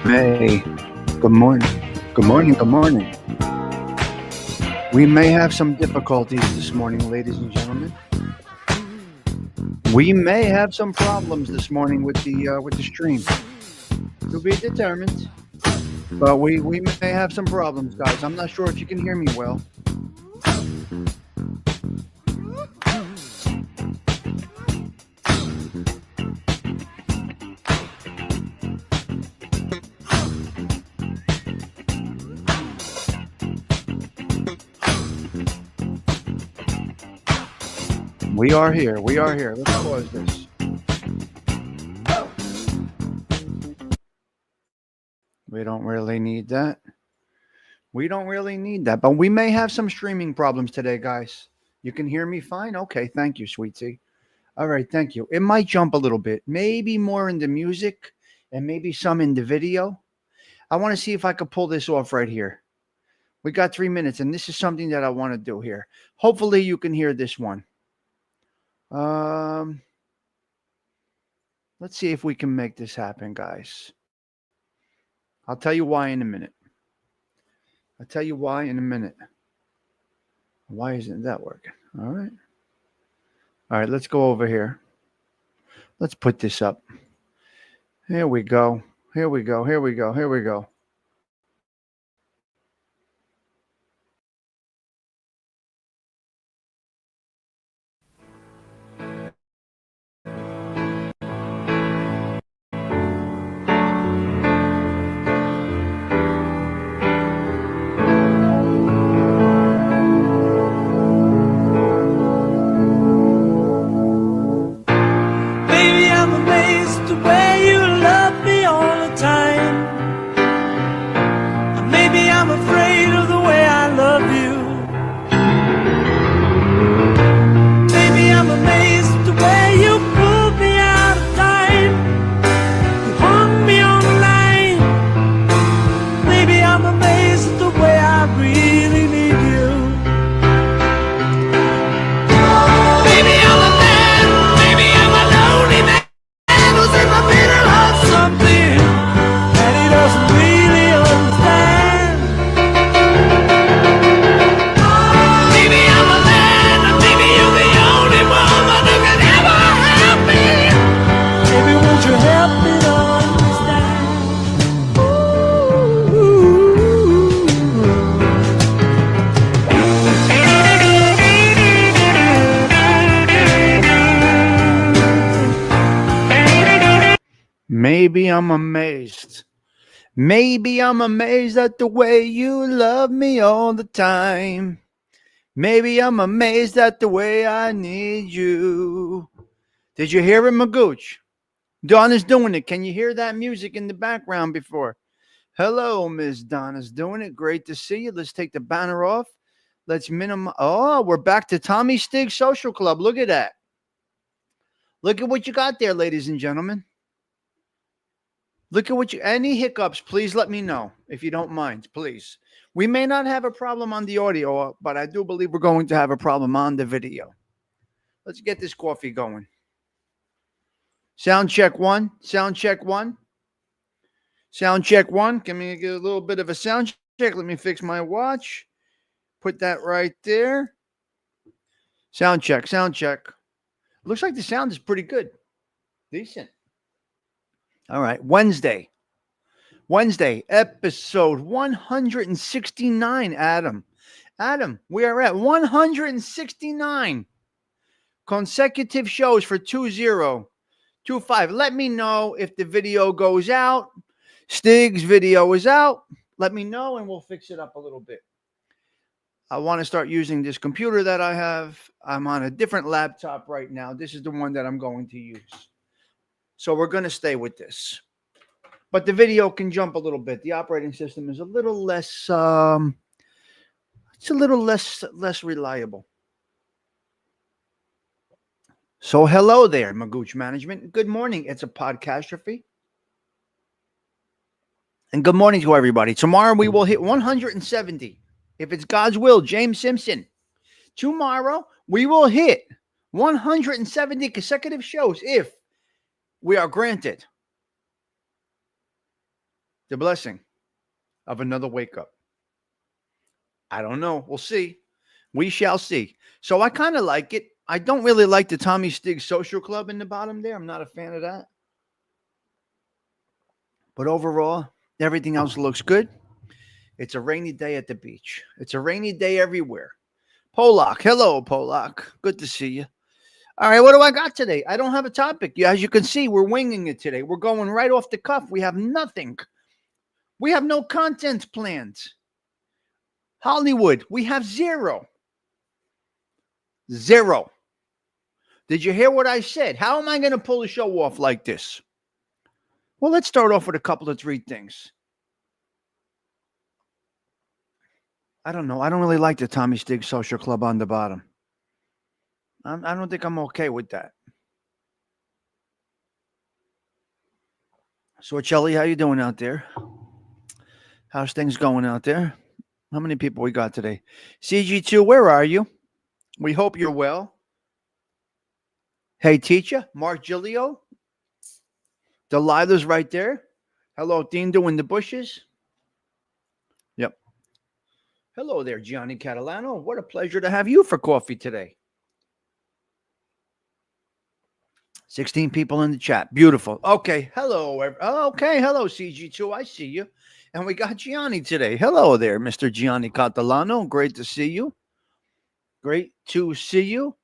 Hey, good morning. Good morning. Good morning. We may have some difficulties this morning, ladies and gentlemen. We may have some problems this morning with the stream. To be determined, but we may have some problems, guys. I'm not sure if you can hear me well. We are here. We are here. Let's pause this. We don't really need that. We don't really need that, but we may have some streaming problems today, guys. You can hear me fine? Okay, thank you, sweetie. All right, thank you. It might jump a little bit, maybe more in the music and maybe some in the video. I want to see if I could pull this off right here. We got 3 minutes, and this is something that I want to do here. Hopefully, you can hear this one. Let's see if we can make this happen, guys. I'll tell you why in a minute. I'll tell you why in a minute. Why isn't that working? All right. All right, let's go over here. Let's put this up. Here we go. Here we go. Here we go. Here we go. Baby, I'm amazed the way you love me all the time. And maybe I'm afraid of the way I love you. Baby, I'm amazed the way you pulled me out of time. You hung me on the line. Baby, I'm amazed at the way I really need you. Baby, I'm a man. Baby, I'm a lonely man who's in the middle of something that he doesn't really understand. Baby, I'm a man, and maybe you're the only woman who can ever help me. Baby, won't you help me to understand? Maybe I'm amazed. Maybe I'm amazed at the way you love me all the time. Maybe I'm amazed at the way I need you. Did you hear it, Magooch? Donna's doing it. Can you hear that music in the background before? Hello, Miss Donna's doing it. Great to see you. Let's take the banner off. Let's minimize. Oh, we're back to Tommy Stigs Social Club. Look at that. Look at what you got there, ladies and gentlemen. Look at what you, any hiccups, please let me know if you don't mind, please. We may not have a problem on the audio, but I do believe we're going to have a problem on the video. Let's get this coffee going. Sound check one. Sound check one. Sound check one. Can we get a little bit of a sound check? Let me fix my watch. Put that right there. Sound check. Sound check. Looks like the sound is pretty good. Decent. All right. Wednesday, episode 169, Adam. Adam, we are at 169 consecutive shows for 2025. Let me know if the video goes out. Stig's video is out. Let me know and we'll fix it up a little bit. I want to start using this computer that I have. I'm on a different laptop right now. This is the one that I'm going to use. So we're going to stay with this. But the video can jump a little bit. The operating system is a little less it's a little less reliable. So hello there, Magooch Management. Good morning. It's a podcastrophe. And good morning to everybody. Tomorrow we will hit 170. If it's God's will, James Simpson. Tomorrow we will hit 170 consecutive shows if we are granted the blessing of another wake up. I don't know. We'll see. We shall see. So I kind of like it. I don't really like the Tommy Stigs Social Club in the bottom there. I'm not a fan of that. But overall, everything else looks good. It's a rainy day at the beach. It's a rainy day everywhere. Polak. Hello, Polak. Good to see you. All right, what do I got today? I don't have a topic. As you can see, we're winging it today. We're going right off the cuff. We have nothing. We have no content plans. Hollywood, we have zero. Zero. Did you hear what I said? How am I going to pull the show off like this? Well, let's start off with a couple of three things. I don't know. I don't really like the Tommy Stig Social Club on the bottom. I don't think I'm okay with that. So, Shelly, how you doing out there? How's things going out there? How many people we got today? CG2, where are you? We hope you're well. Hey, teacher, Mark Giglio. Delilah's right there. Hello, Dindo in the bushes. Yep. Hello there, Gianni Catalano. What a pleasure to have you for coffee today. 16 people in the chat. Beautiful. Okay. Hello. Okay. Hello, CG2. I see you. And we got Gianni today. Hello there, Mr. Gianni Catalano. Great to see you. Great to see you.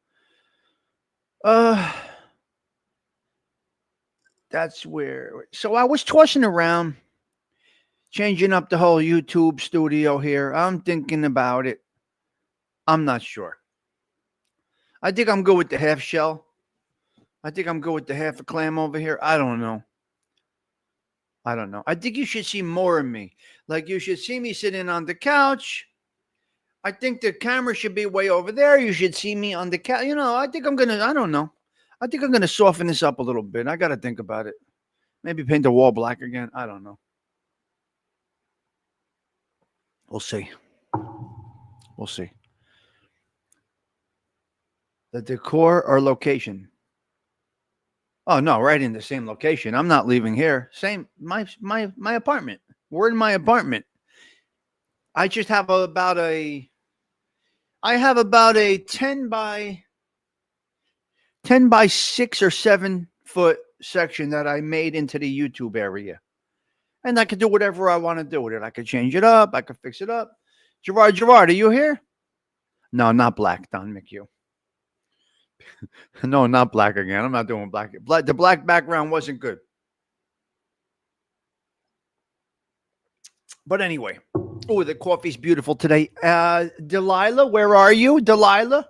That's where. So I was tossing around, changing up the whole YouTube studio here. I'm thinking about it. I'm not sure. I think I'm good with the half shell. I think I'm good with the half a clam over here. I don't know. I think you should see more of me. Like you should see me sitting on the couch. I think the camera should be way over there. You should see me on the couch. I think I'm going to, I don't know. I think I'm going to soften this up a little bit. I got to think about it. Maybe paint the wall black again. I don't know. We'll see. We'll see. The decor or location? Oh, no, right in the same location. I'm not leaving here. Same, my apartment. We're in my apartment. I just have about a 10 by 6 or 7 foot section that I made into the YouTube area. And I could do whatever I want to do with it. I could change it up. I could fix it up. Gerard, are you here? No, not black, Don McHugh. No, not black again. I'm not doing black. The black background wasn't good. But anyway. Oh, the coffee's beautiful today. Delilah, where are you? Delilah?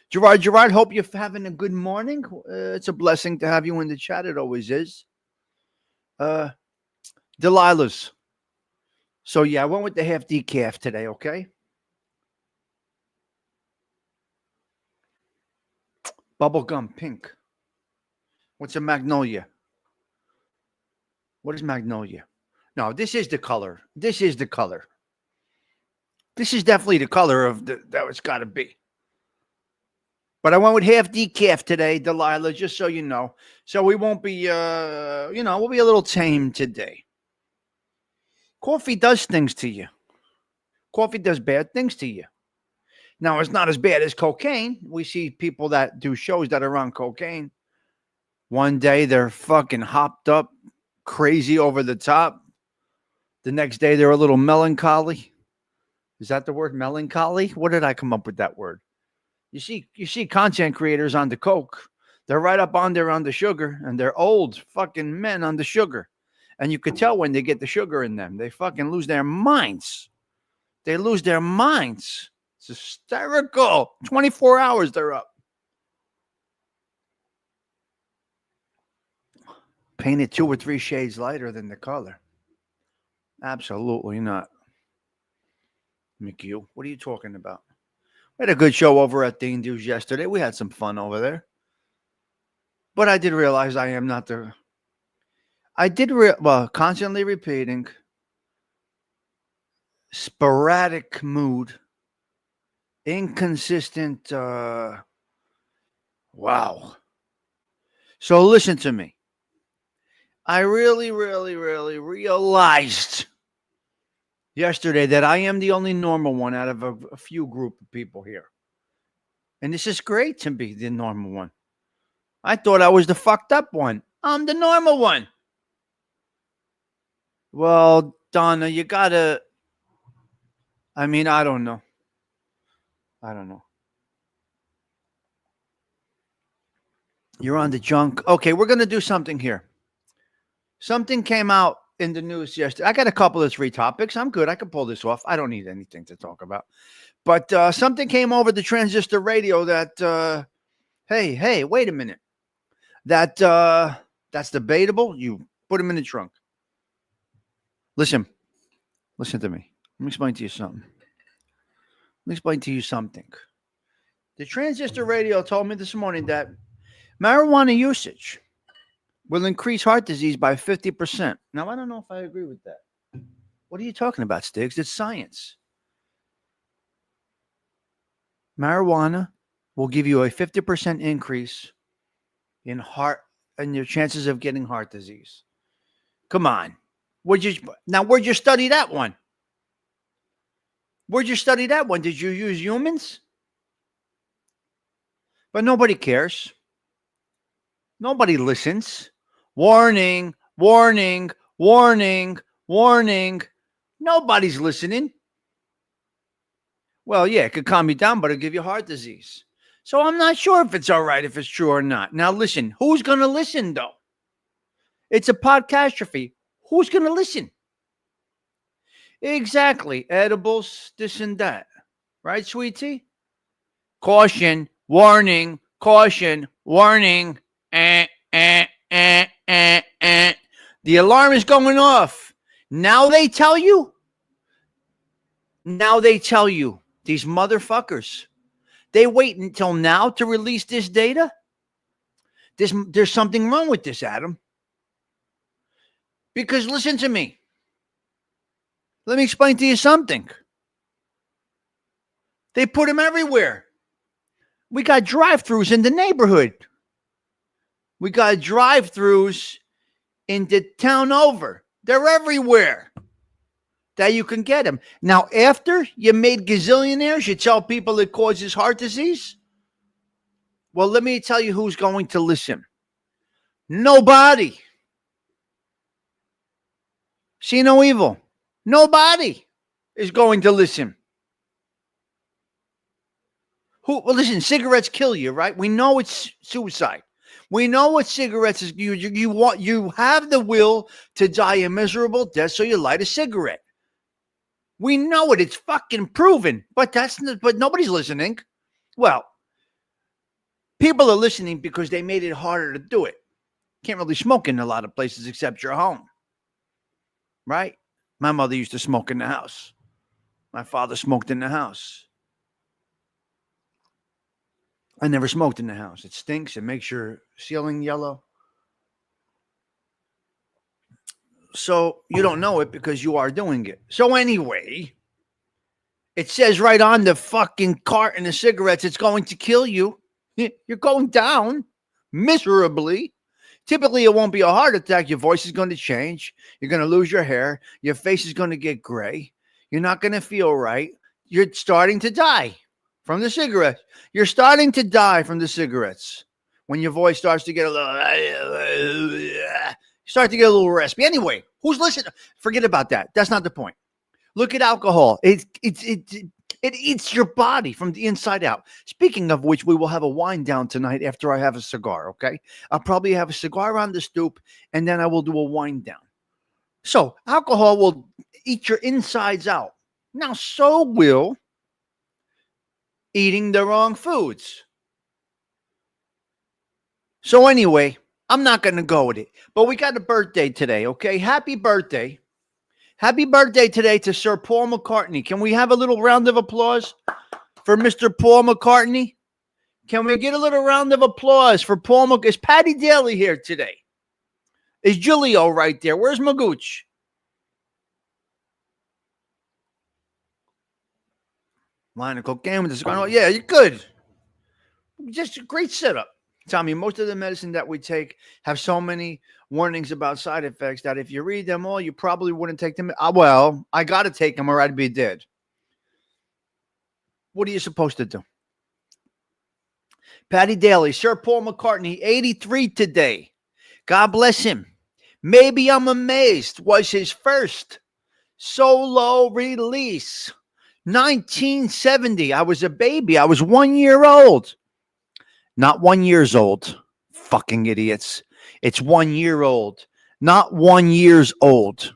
Gerard, hope you're having a good morning. It's a blessing to have you in the chat. It always is. Delilah's. So, yeah, I went with the half decaf today, okay? Bubblegum pink. What's a magnolia? What is magnolia? No, this is the color. This is the color. This is definitely the color of that it's got to be. But I went with half decaf today, Delilah, just so you know. So we won't be, we'll be a little tame today. Coffee does things to you. Coffee does bad things to you. Now, it's not as bad as cocaine. We see people that do shows that are on cocaine. One day they're fucking hopped up, crazy over the top. The next day they're a little melancholy. Is that the word, melancholy? What did I come up with that word? You see content creators on the coke. They're right up on there on the sugar, and they're old fucking men on the sugar. And you could tell when they get the sugar in them. They fucking lose their minds. They lose their minds. It's hysterical. 24 hours they're up. Paint it 2 or 3 shades lighter than the color. Absolutely not. McHugh, what are you talking about? We had a good show over at Dean Dudes yesterday. We had some fun over there. But I did realize I am not the... constantly repeating, sporadic mood, inconsistent, wow. So listen to me. I really, really, really realized yesterday that I am the only normal one out of a few group of people here. And this is great to be the normal one. I thought I was the fucked up one. I'm the normal one. Well, Donna, you gotta. I mean, I don't know. I don't know. You're on the junk. Okay, we're gonna do something here. Something came out in the news yesterday. I got a couple of 3 topics. I'm good. I can pull this off. I don't need anything to talk about. But something came over the transistor radio that. Hey, wait a minute. That's debatable. You put him in the trunk. Listen to me. Let me explain to you something. The transistor radio told me this morning that marijuana usage will increase heart disease by 50%. Now, I don't know if I agree with that. What are you talking about, Stigs? It's science. Marijuana will give you a 50% increase in your chances of getting heart disease. Come on. Where'd you study that one? Did you use humans? But nobody cares. Nobody listens. Warning, warning, warning, warning. Nobody's listening. Well, yeah, it could calm you down, but it'll give you heart disease. So I'm not sure if it's all right, if it's true or not. Now, listen, who's going to listen, though? It's a podcastrophe. Who's going to listen? Exactly. Edibles, this and that. Right, sweetie? Caution, warning, caution, warning. The alarm is going off. Now they tell you, these motherfuckers, they wait until now to release this data. There's something wrong with this, Adam. Because listen to me. Let me explain to you something. They put them everywhere. We got drive-thrus in the neighborhood. We got drive-thrus in the town over. They're everywhere that you can get them. Now, after you made gazillionaires, you tell people it causes heart disease? Well, let me tell you who's going to listen. Nobody. See no evil. Nobody is going to listen. Well, listen, cigarettes kill you, right? We know it's suicide. We know what cigarettes is. You have the will to die a miserable death, so you light a cigarette. We know it. It's fucking proven. But nobody's listening. Well, people are listening because they made it harder to do it. Can't really smoke in a lot of places except your home. Right? My mother used to smoke in the house. My father smoked in the house. I never smoked in the house. It stinks. It makes your ceiling yellow. So you don't know it because you are doing it. So anyway, it says right on the fucking carton of cigarettes, it's going to kill you. You're going down miserably. Typically, it won't be a heart attack. Your voice is going to change. You're going to lose your hair. Your face is going to get gray. You're not going to feel right. You're starting to die from the cigarettes. You're starting to die from the cigarettes. When your voice starts to get a little raspy. Anyway, who's listening? Forget about that. That's not the point. Look at alcohol. It eats your body from the inside out. Speaking of which, we will have a wind down tonight after I have a cigar, okay? I'll probably have a cigar on the stoop, and then I will do a wind down. So alcohol will eat your insides out. Now, so will eating the wrong foods. So anyway, I'm not going to go with it. But we got a birthday today, okay? Happy birthday. Happy birthday today to Sir Paul McCartney. Can we have a little round of applause for Mr. Paul McCartney? Can we get a little round of applause for Paul McCartney? Is Patty Daly here today? Is Julio right there? Where's Magooch? Line of cocaine with the cigar. Yeah, you're good. Just a great setup. Tommy, most of the medicine that we take have so many warnings about side effects that if you read them all, you probably wouldn't take them. Well, I got to take them or I'd be dead. What are you supposed to do? Patty Daly, Sir Paul McCartney, 83 today. God bless him. Maybe I'm Amazed was his first solo release. 1970. I was a baby. I was 1 year old. Not 1 years old. Fucking idiots. It's 1 year old. Not 1 years old.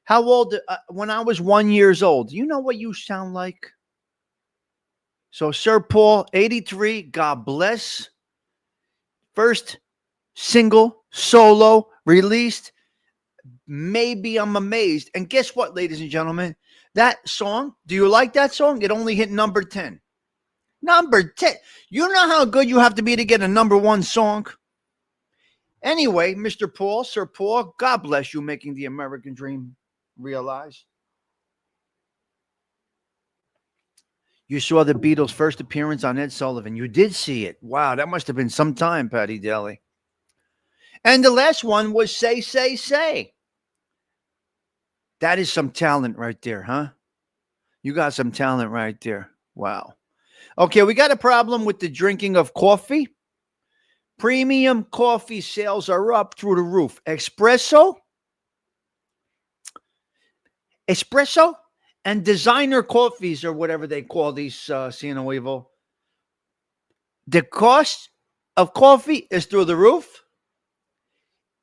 How old? When I was 1 years old. You know what you sound like? So Sir Paul, 83. God bless. First single, solo, released. Maybe I'm Amazed. And guess what, ladies and gentlemen? That song, do you like that song? It only hit number 10. Number 10. You know how good you have to be to get a number one song? Anyway, Mr. Paul, Sir Paul, God bless you making the American dream realize. You saw the Beatles' first appearance on Ed Sullivan. You did see it. Wow, that must have been some time, Patty Daly. And the last one was Say, Say, Say. That is some talent right there, huh? You got some talent right there. Wow. Okay, we got a problem with the drinking of coffee. Premium coffee sales are up through the roof. Espresso and designer coffees, or whatever they call these, Sino Evil. The cost of coffee is through the roof,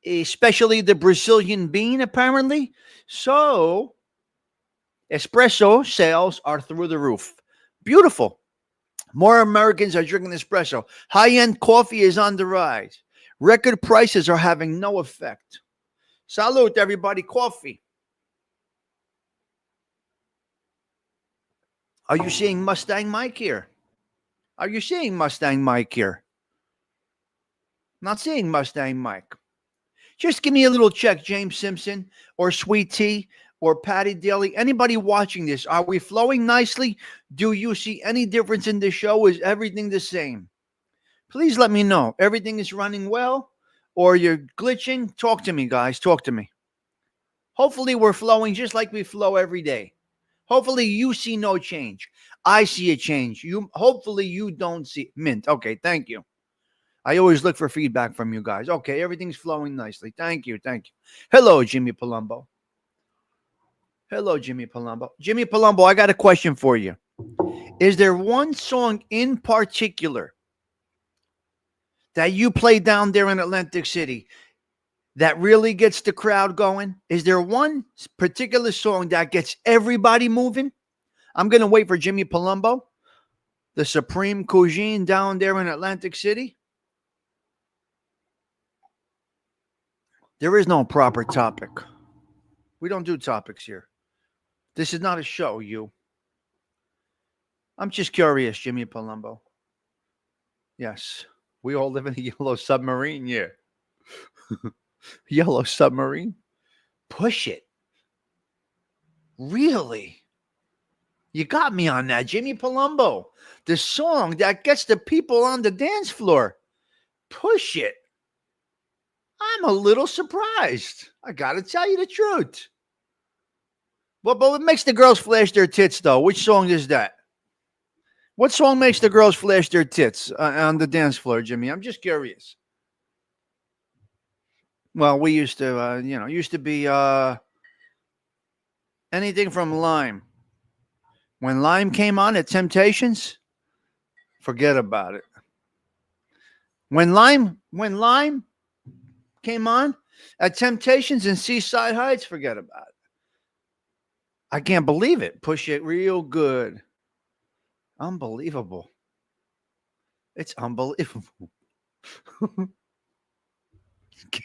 especially the Brazilian bean, apparently. So, espresso sales are through the roof. Beautiful. More Americans are drinking espresso. High-end coffee is on the rise. Record prices are having no effect. Salute, everybody. Coffee. Are you seeing Mustang Mike here? Are you seeing Mustang Mike here? Not seeing Mustang Mike. Just give me a little check, James Simpson or Sweet Tea or Patty Daly. Anybody watching this, are we flowing nicely? Do you see any difference in the show? Is everything the same? Please let me know. Everything is running well or you're glitching? Talk to me, guys. Talk to me. Hopefully we're flowing just like we flow every day. Hopefully you see no change. I see a change. Hopefully you don't see mint. Okay, thank you. I always look for feedback from you guys. Okay, everything's flowing nicely. Thank you. Thank you. Hello, Jimmy Palumbo. Hello, Jimmy Palumbo. Jimmy Palumbo, I got a question for you. Is there one song in particular that you play down there in Atlantic City that really gets the crowd going? Is there one particular song that gets everybody moving? I'm going to wait for Jimmy Palumbo, the Supreme Cuisine down there in Atlantic City. There is no proper topic. We don't do topics here. This is not a show, you. I'm just curious, Jimmy Palumbo. Yes, we all live in a yellow submarine here. Yellow submarine? Push it. Really? You got me on that, Jimmy Palumbo. The song that gets the people on the dance floor. Push it. I'm a little surprised. I got to tell you the truth. But what makes the girls flash their tits, though? Which song is that? What song makes the girls flash their tits on the dance floor, Jimmy? I'm just curious. Well, we used to, used to be anything from Lime. When Lime came on at Temptations, forget about it. When Lime came on at Temptations and Seaside Heights, forget about it. I can't believe it. Push it real good. Unbelievable. It's unbelievable.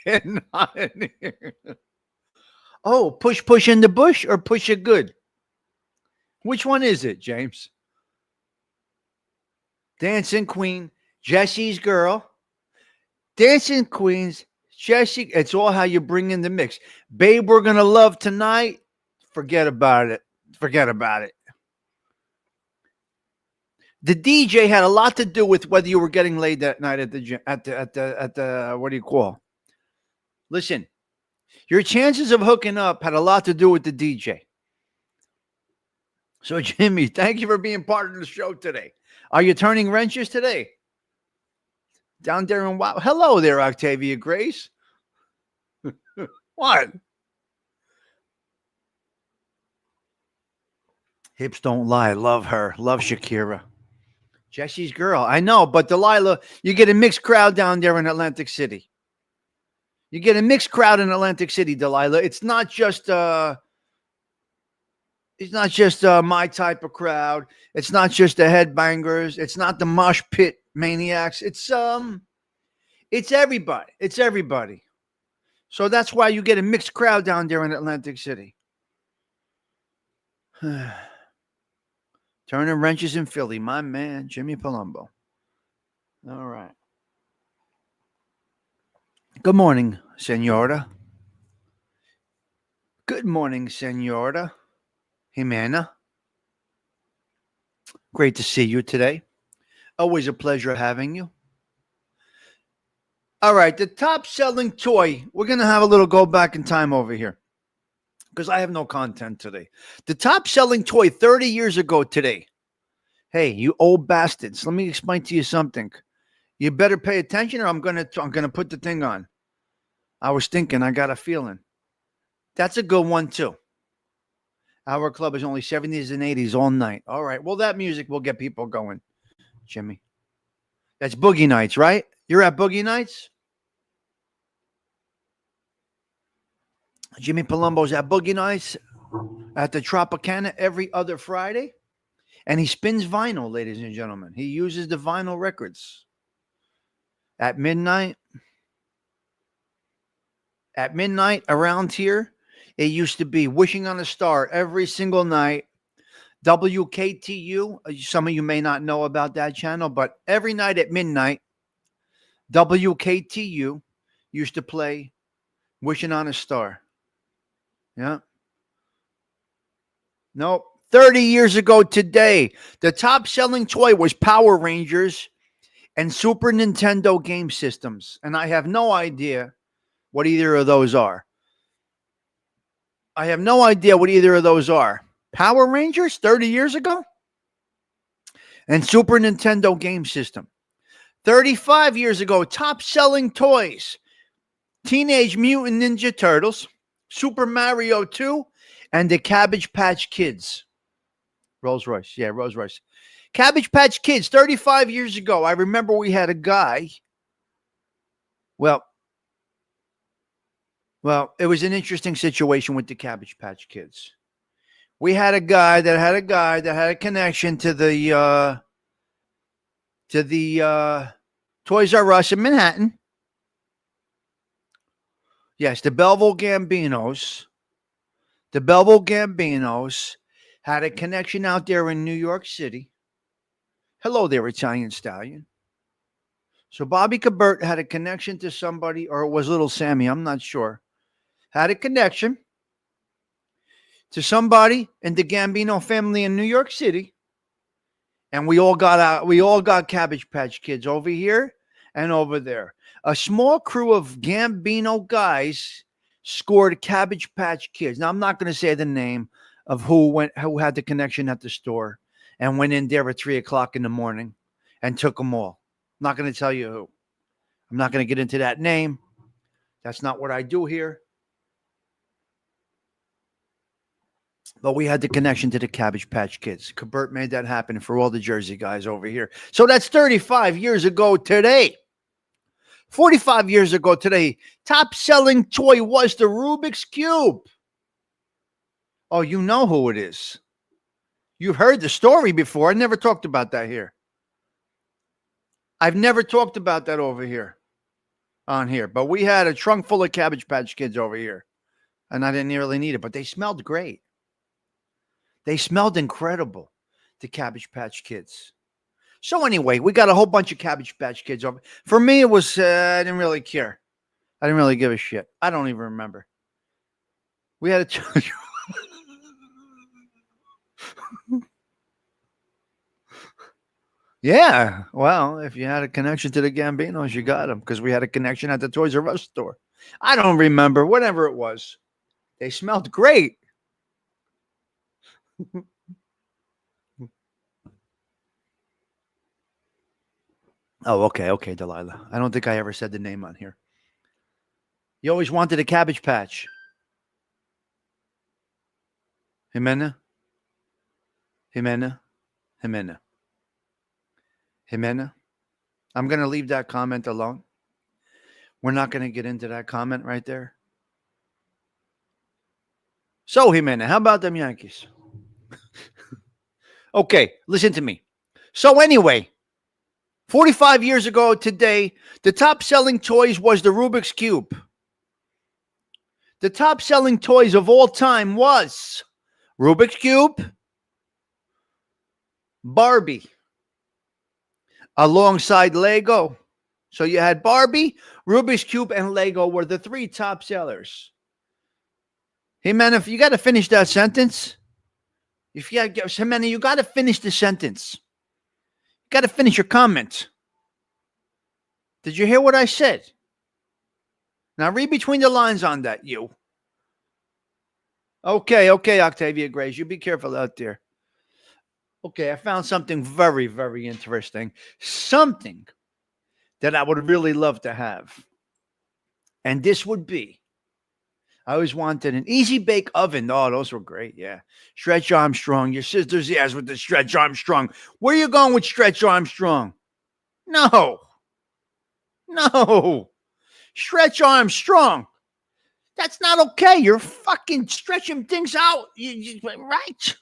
Get out of here. Oh, push in the bush or push it good? Which one is it, James? Dancing Queen, Jesse's Girl. Dancing Queens, Jesse. It's all how you bring in the mix. Babe, We're Gonna Love Tonight. Forget about it. Forget about it. The DJ had a lot to do with whether you were getting laid that night at the gym, at the what do you call? Listen, your chances of hooking up had a lot to do with the DJ. So, Jimmy, thank you for being part of the show today. Are you turning wrenches today? Down there in wow. Hello there, Octavia Grace. What? Hips don't lie. Love her. Love Shakira. Jesse's girl. I know, but Delilah, you get a mixed crowd down there in Atlantic City. You get a mixed crowd in Atlantic City, Delilah. It's not just my type of crowd. It's not just the headbangers. It's not the mosh pit maniacs. It's everybody. It's everybody. So that's why you get a mixed crowd down there in Atlantic City. Turning wrenches in Philly, my man, Jimmy Palumbo. All right. Good morning, Senora. Good morning, Senora. Jimena. Great to see you today. Always a pleasure having you. All right, the top selling toy. We're going to have a little go back in time over here because I have no content today. The top selling toy 30 years ago today. Hey, you old bastards, let me explain to you something. You better pay attention or I'm going to put the thing on. I was thinking, I got a feeling. That's a good one too. Our club is only 70s and 80s all night. All right, well, that music will get people going, Jimmy. That's Boogie Nights, right? You're at Boogie Nights? Jimmy Palumbo's at Boogie Nights at the Tropicana every other Friday. And he spins vinyl, ladies and gentlemen. He uses the vinyl records. At midnight around here, it used to be Wishing on a Star every single night. WKTU, some of you may not know about that channel, but every night at midnight, WKTU used to play Wishing on a Star. Yeah. Nope. 30 years ago today, the top selling toy was Power Rangers and Super Nintendo game systems. And I have no idea what either of those are. Power Rangers 30 years ago? And Super Nintendo game system. 35 years ago, top selling toys. Teenage Mutant Ninja Turtles, Super Mario 2, and the Cabbage Patch Kids. Rolls Royce. Yeah, Rolls Royce. Cabbage Patch Kids, 35 years ago. I remember we had a guy. Well, it was an interesting situation with the Cabbage Patch Kids. We had a guy that had a connection to the Toys R Us in Manhattan. Yes, the Belleville Gambinos. The Belleville Gambinos had a connection out there in New York City. Hello there, Italian Stallion. So Bobby Cabert had a connection to somebody, or it was Little Sammy, I'm not sure. Had a connection to somebody in the Gambino family in New York City. And we all got Cabbage Patch Kids over here and over there. A small crew of Gambino guys scored Cabbage Patch Kids. Now, I'm not going to say the name of who had the connection at the store and went in there at 3:00 in the morning and took them all. I'm not going to tell you who. I'm not going to get into that name. That's not what I do here. But we had the connection to the Cabbage Patch Kids. Cabert made that happen for all the Jersey guys over here. So that's 35 years ago today. 45 years ago today, top selling toy was the Rubik's Cube. Oh, you know who it is. You've heard the story before. I never talked about that here. I've never talked about that over here on here. But we had a trunk full of Cabbage Patch Kids over here. And I didn't really need it, but they smelled great. They smelled incredible, the Cabbage Patch Kids. So anyway, we got a whole bunch of Cabbage Patch Kids over. For me, it was, I didn't really care. I didn't really give a shit. I don't even remember. We had a... Yeah. Well, if you had a connection to the Gambinos, you got them because we had a connection at the Toys R Us store. I don't remember. Whatever it was. They smelled great. Oh, okay. Okay, Delilah. I don't think I ever said the name on here. You always wanted a Cabbage Patch. Jimena? Jimena? Jimena? Jimena? I'm going to leave that comment alone. We're not going to get into that comment right there. So, Jimena, how about them Yankees? Okay, listen to me. So, anyway, 45 years ago today, the top selling toys was the Rubik's Cube. The top selling toys of all time was Rubik's Cube, Barbie, alongside Lego. So you had Barbie, Rubik's Cube, and Lego were the three top sellers. Hey, man, if you got to finish that sentence, hey, man, you got to finish the sentence. You got to finish your comment. Did you hear what I said? Now read between the lines on that, you. Okay, Octavia Grace, you be careful out there. Okay, I found something very, very interesting. Something that I would really love to have. And this would be, I always wanted an easy bake oven. Oh, those were great. Yeah. Stretch Armstrong. Your sister's ass with the Stretch Armstrong. Where you going with Stretch Armstrong? No. Stretch Armstrong. That's not okay. You're fucking stretching things out. Right?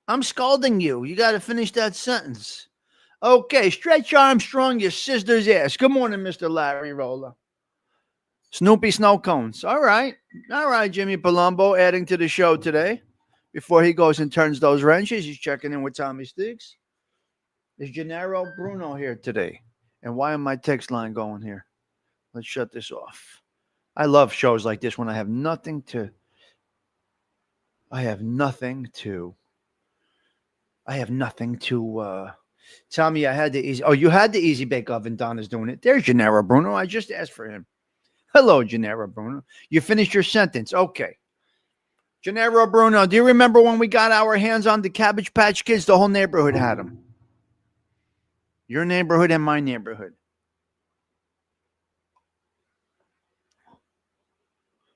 I'm scolding you. You got to finish that sentence. Okay, Stretch Armstrong, your sister's ass. Good morning, Mr. Larry Roller. Snoopy Snow Cones. All right, Jimmy Palumbo adding to the show today. Before he goes and turns those wrenches, he's checking in with Tommy Stigs. Is Gennaro Bruno here today? And why am my text line going here? Let's shut this off. I love shows like this when I have nothing to tell me I had the easy. Oh, you had the easy bake oven. Donna's doing it. There's Gennaro Bruno. I just asked for him. Hello, Gennaro Bruno. You finished your sentence. Okay. Gennaro Bruno, do you remember when we got our hands on the Cabbage Patch Kids? The whole neighborhood had them. Your neighborhood and my neighborhood.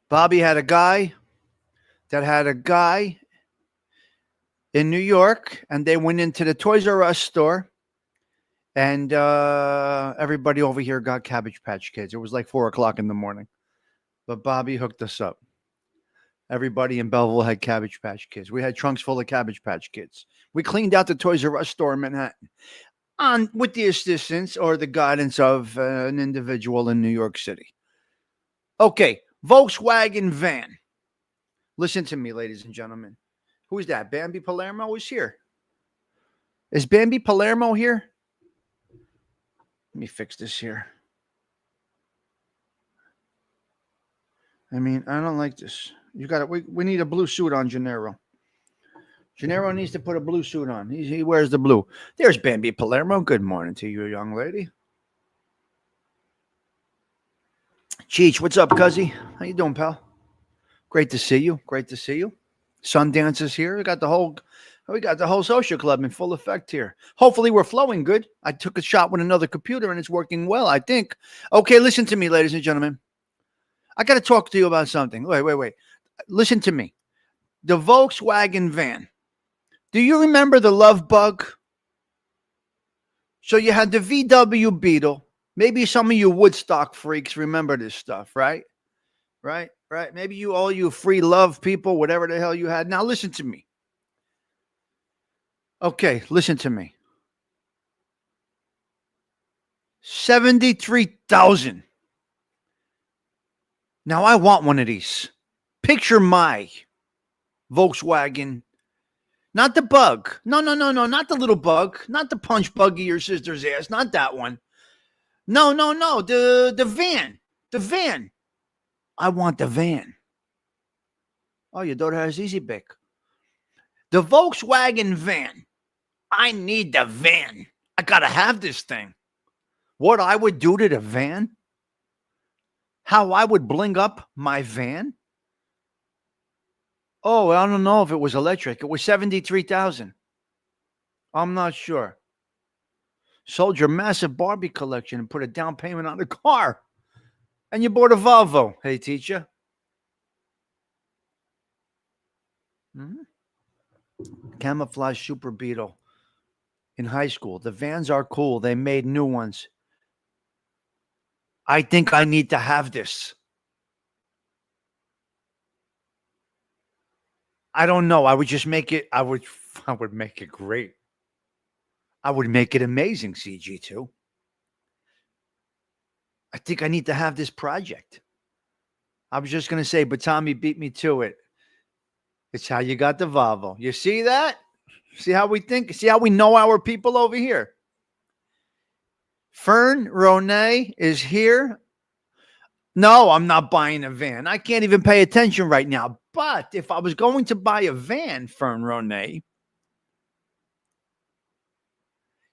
Bobby had a guy in New York, and they went into the Toys R Us store, and everybody over here got Cabbage Patch Kids. It was like 4:00 in the morning, but Bobby hooked us up. Everybody in Belleville had Cabbage Patch Kids. We had trunks full of Cabbage Patch Kids. We cleaned out the Toys R Us store in Manhattan with the assistance or the guidance of an individual in New York City. Okay, Volkswagen van. Listen to me, ladies and gentlemen. Who is that? Bambi Palermo is here. Is Bambi Palermo here? Let me fix this here. I mean, I don't like this. You got it. We need a blue suit on Gennaro. Gennaro needs to put a blue suit on. He wears the blue. There's Bambi Palermo. Good morning to you, young lady. Cheech, what's up, cuzzy? How you doing, pal? Great to see you. Sundance is here. We got the whole social club in full effect here. Hopefully we're flowing good. I took a shot with another computer and it's working well, I think. Okay, listen to me, ladies and gentlemen. I got to talk to you about something. Wait. Listen to me. The Volkswagen van. Do you remember the Love Bug? So you had the VW Beetle. Maybe some of you Woodstock freaks remember this stuff, right? Right. Maybe all you free love people, whatever the hell you had. Now listen to me. Okay, listen to me. 73,000. Now I want one of these. Picture my Volkswagen. Not the Bug. No, not the little Bug. Not the punch buggy your sister's ass. Not that one. No. The van. The van. I want the van. Oh, your daughter has Easy Bake. The Volkswagen van. I need the van. I got to have this thing. What I would do to the van? How I would bling up my van? Oh, I don't know if it was electric. It was 73,000. I'm not sure. Sold your massive Barbie collection and put a down payment on the car. And you bought a Volvo. Hey, teacher. Camouflage Super Beetle in high school. The vans are cool. They made new ones. I think I need to have this. I don't know. I would just make it. I would make it great. I would make it amazing, CG2. I think I need to have this project. I was just going to say, but Tommy beat me to it. It's how you got the Volvo. You see that? See how we think? See how we know our people over here? Fern Ronay is here. No, I'm not buying a van. I can't even pay attention right now. But if I was going to buy a van, Fern Ronay.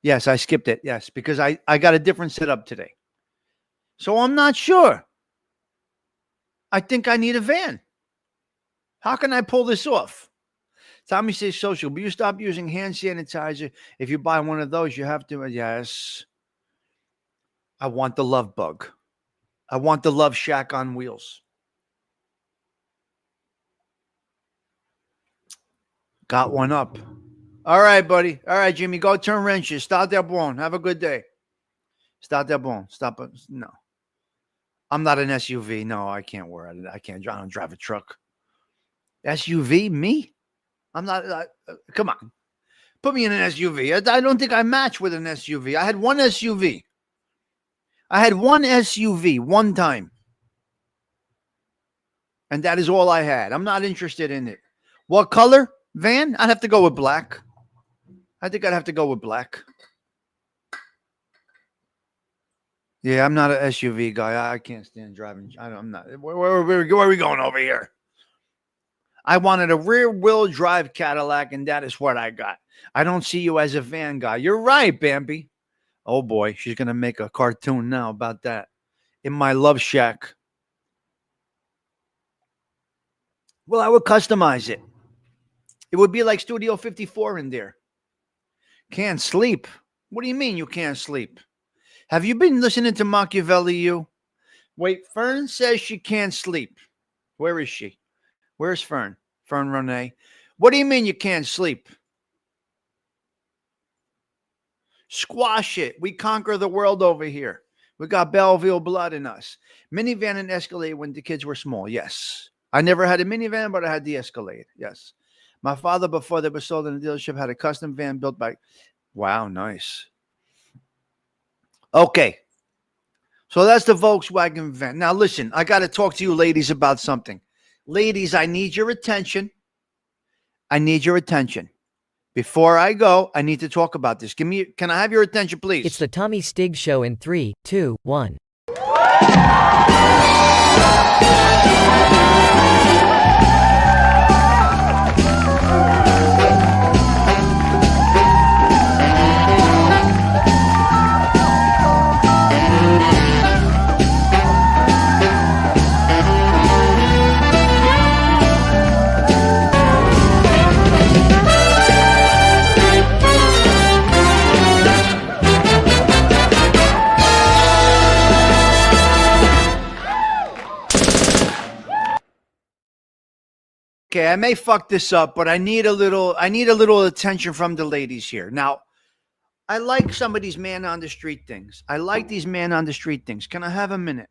Yes, I skipped it. Yes, because I got a different setup today. So I'm not sure. I think I need a van. How can I pull this off? Tommy says social, but you stop using hand sanitizer. If you buy one of those, you have to. Yes. I want the love bug. I want the love shack on wheels. Got one up. All right, buddy. All right, Jimmy, go turn wrenches. Start that bone. Have a good day. Start that bone. Stop it. No. I'm not an SUV. No, I can't wear it. I don't drive a truck. SUV? Me? I'm not. Come on. Put me in an SUV. I don't think I match with an SUV. I had one SUV. One time. And that is all I had. I'm not interested in it. What color? Van? I'd have to go with black. I think I'd have to go with black. Yeah, I'm not an SUV guy. I can't stand driving. I'm not. Where are we going over here? I wanted a rear-wheel drive Cadillac, and that is what I got. I don't see you as a van guy. You're right, Bambi. Oh, boy. She's going to make a cartoon now about that. In my love shack. Well, I would customize it. It would be like Studio 54 in there. Can't sleep. What do you mean you can't sleep? Have you been listening to Machiavelli, you? Wait, Fern says she can't sleep. Where is she? Where's Fern? Fern Renee. What do you mean you can't sleep? Squash it. We conquer the world over here. We got Belleville blood in us. Minivan and Escalade when the kids were small. Yes. I never had a minivan, but I had the Escalade. Yes. My father, before they were sold in the dealership, had a custom van built by... Wow, nice. Okay. So that's the Volkswagen van. Now, listen, I got to talk to you ladies about something. Ladies, I need your attention. Before I go, I need to talk about this. Can I have your attention, please? It's the Tommy Stigs Show in 3, 2, 1. Okay, I may fuck this up, but I need a little attention from the ladies here. Now, I like some of these man on the street things. Can I have a minute?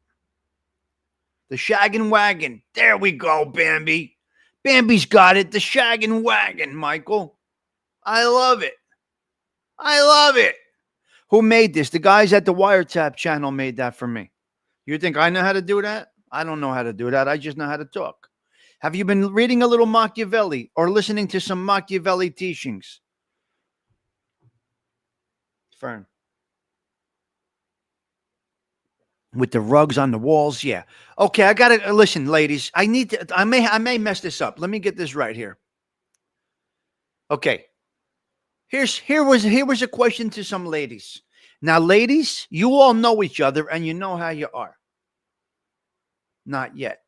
The shaggin' wagon. There we go, Bambi. Bambi's got it. The shaggin' wagon, Michael. I love it. Who made this? The guys at the Wiretap channel made that for me. You think I know how to do that? I don't know how to do that. I just know how to talk. Have you been reading a little Machiavelli or listening to some Machiavelli teachings? Fern. With the rugs on the walls, yeah. Okay, I gotta listen, ladies. I may mess this up. Let me get this right here. Okay. Here was a question to some ladies. Now, ladies, you all know each other and you know how you are. Not yet.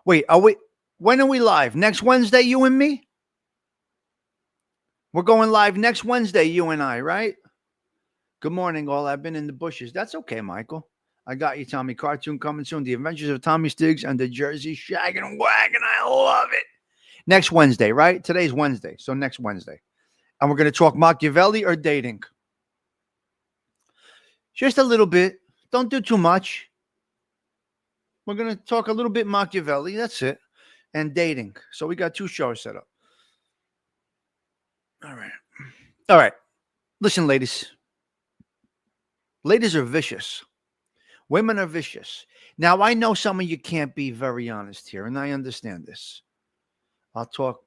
Wait, are we? When are we live? Next Wednesday, you and me? We're going live next Wednesday, you and I, right? Good morning, all. I've been in the bushes. That's okay, Michael. I got you, Tommy. Cartoon coming soon. The Adventures of Tommy Stigs and the Jersey Shaggin' Wagon. I love it. Next Wednesday, right? Today's Wednesday, so next Wednesday. And we're going to talk Machiavelli or dating. Just a little bit. Don't do too much. We're going to talk a little bit Machiavelli. That's it. And dating. So we got 2 shows set up. All right. All right. Listen, ladies. Ladies are vicious. Women are vicious. Now, I know some of you can't be very honest here, and I understand this. I'll talk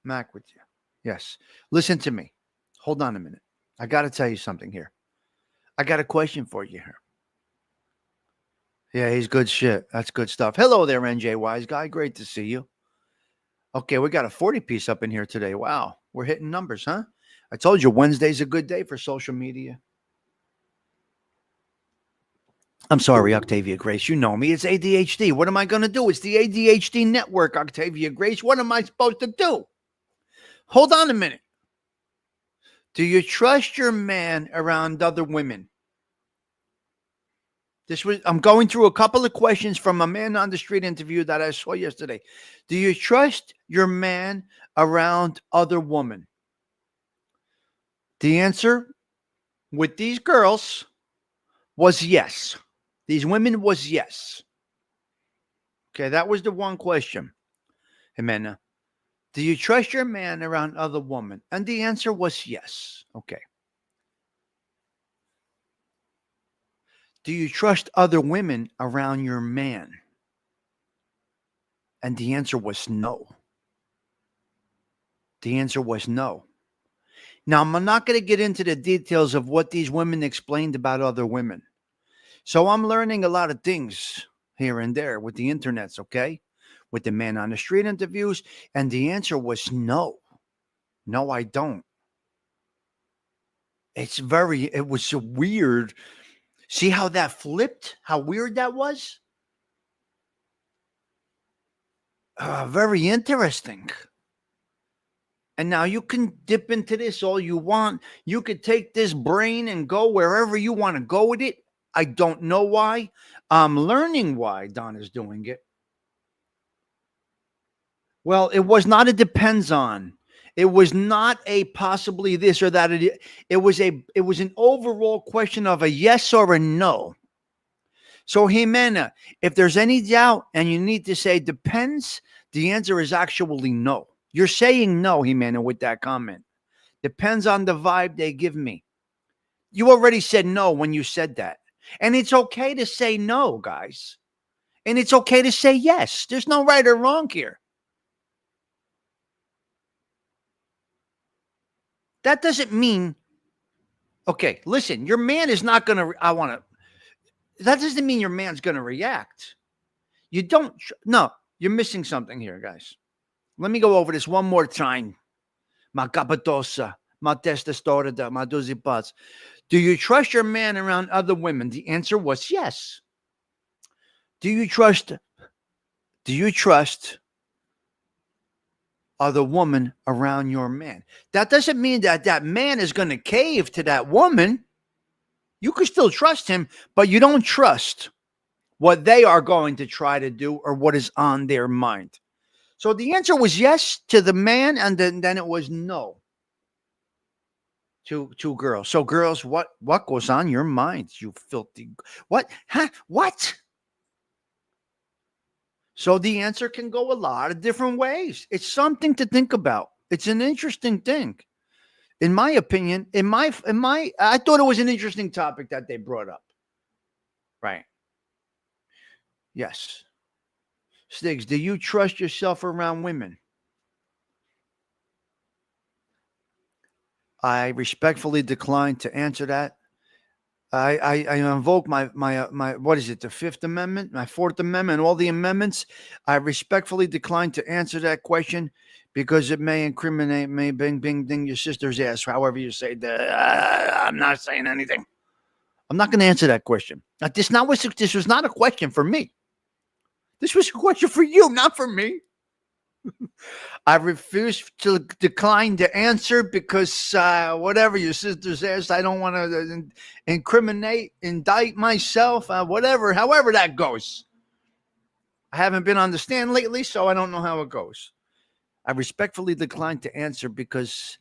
Mac with you. Yes. Listen to me. Hold on a minute. I got to tell you something here. I got a question for you here. Yeah, he's good shit. That's good stuff. Hello there, NJ Wise Guy. Great to see you. Okay, we got a 40-piece up in here today. Wow. We're hitting numbers, huh? I told you Wednesday's a good day for social media. I'm sorry, Octavia Grace. You know me. It's ADHD. What am I going to do? It's the ADHD network, Octavia Grace. What am I supposed to do? Hold on a minute. Do you trust your man around other women? I'm going through a couple of questions from a man on the street interview that I saw yesterday. Do you trust your man around other women? The answer with these girls was yes. These women was yes. Okay, that was the one question. Jimena, do you trust your man around other women? And the answer was yes. Okay. Do you trust other women around your man? And the answer was no. The answer was no. Now, I'm not going to get into the details of what these women explained about other women. So I'm learning a lot of things here and there with the internets, okay? With the man on the street interviews. And the answer was no. No, I don't. It was so weird. See how that flipped? How weird that was? Very interesting. And now you can dip into this all you want. You could take this brain and go wherever you want to go with it. I don't know why. I'm learning why Don is doing it. Well, it was not a depends on. It was not a possibly this or that. It was an overall question of a yes or a no. So, Jimena, if there's any doubt and you need to say depends, the answer is actually no. You're saying no, Jimena, with that comment. Depends on the vibe they give me. You already said no when you said that. And it's okay to say no, guys. And it's okay to say yes. There's no right or wrong here. That doesn't mean, okay, listen, your man is not going to, that doesn't mean your man's going to react. You don't, no, you're missing something here, guys. Let me go over this one more time. Ma capatosa, ma testa storida, ma duzipaz. Do you trust your man around other women? The answer was yes. Do you trust other woman around your man? That doesn't mean that man is going to cave to that woman. You can still trust him, but you don't trust what they are going to try to do or what is on their mind. So the answer was yes to the man, and then it was no to girls. So girls, what goes on your minds, you filthy what? Huh? What? So the answer can go a lot of different ways. It's something to think about. It's an interesting thing. In my opinion, I thought it was an interesting topic that they brought up. Right. Yes. Stigs, do you trust yourself around women? I respectfully decline to answer that. I invoke my what is it, the Fifth Amendment, my Fourth Amendment, all the amendments. I respectfully decline to answer that question because it may incriminate, may bing ding your sister's ass, however you say that. I'm not saying anything. I'm not going to answer that question. This was not a question for me. This was a question for you, not for me. I refuse to decline to answer because whatever your sister's asked, I don't want to indict myself, whatever, however that goes. I haven't been on the stand lately, so I don't know how it goes. I respectfully decline to answer because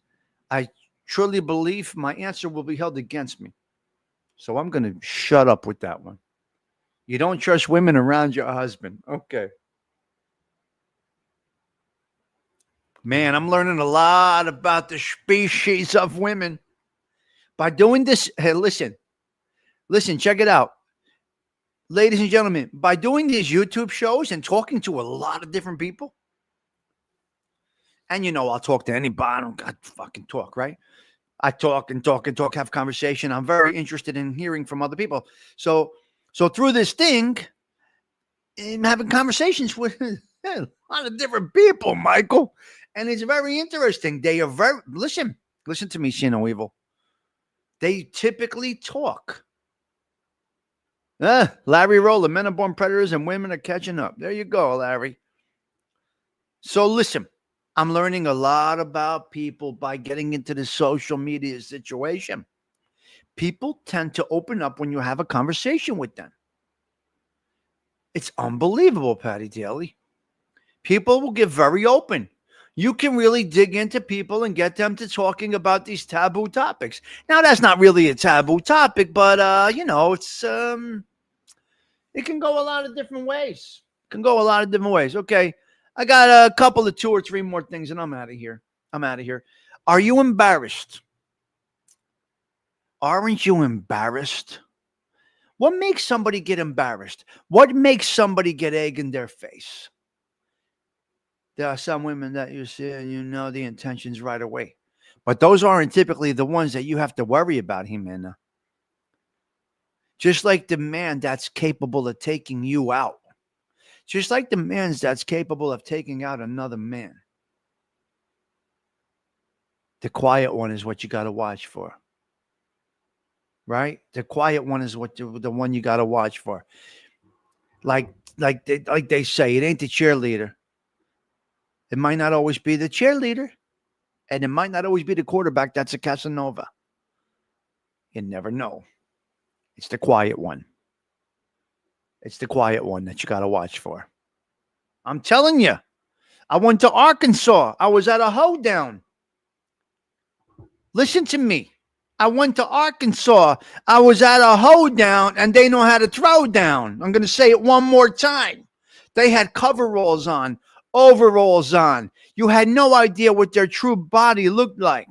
I truly believe my answer will be held against me. So I'm going to shut up with that one. You don't trust women around your husband. Okay. Man, I'm learning a lot about the species of women by doing this. Hey, listen, check it out. Ladies and gentlemen, by doing these YouTube shows and talking to a lot of different people, and I'll talk to anybody. I don't got to fucking talk, right? I talk and talk and talk, have conversation. I'm very interested in hearing from other people. So through this thing, I'm having conversations with a lot of different people, Michael. And it's very interesting. They are very, listen to me, see no evil. They typically talk. Larry Roller, men are born predators and women are catching up. There you go, Larry. So listen, I'm learning a lot about people by getting into the social media situation. People tend to open up when you have a conversation with them. It's unbelievable, Patty Daly. People will get very open. You can really dig into people and get them to talking about these taboo topics. Now, that's not really a taboo topic, but it's it can go a lot of different ways. Okay, I got a couple of 2 or 3 more things, and I'm out of here. Are you embarrassed? Aren't you embarrassed? What makes somebody get embarrassed? What makes somebody get egg in their face? There are some women that you see and you know the intentions right away. But those aren't typically the ones that you have to worry about, Jimena. Just like the man that's capable of taking you out. Just like the man that's capable of taking out another man. The quiet one is what you got to watch for. Right? The quiet one is what the one you got to watch for. Like they say, it ain't the cheerleader. It might not always be the cheerleader. And it might not always be the quarterback that's a Casanova. You never know. It's the quiet one. It's the quiet one that you got to watch for. I'm telling you. I went to Arkansas. I was at a hoedown. Listen to me. I went to Arkansas. I was at a hoedown, and they know how to throw down. I'm going to say it one more time. They had coveralls on, overalls on. You had no idea what their true body looked like.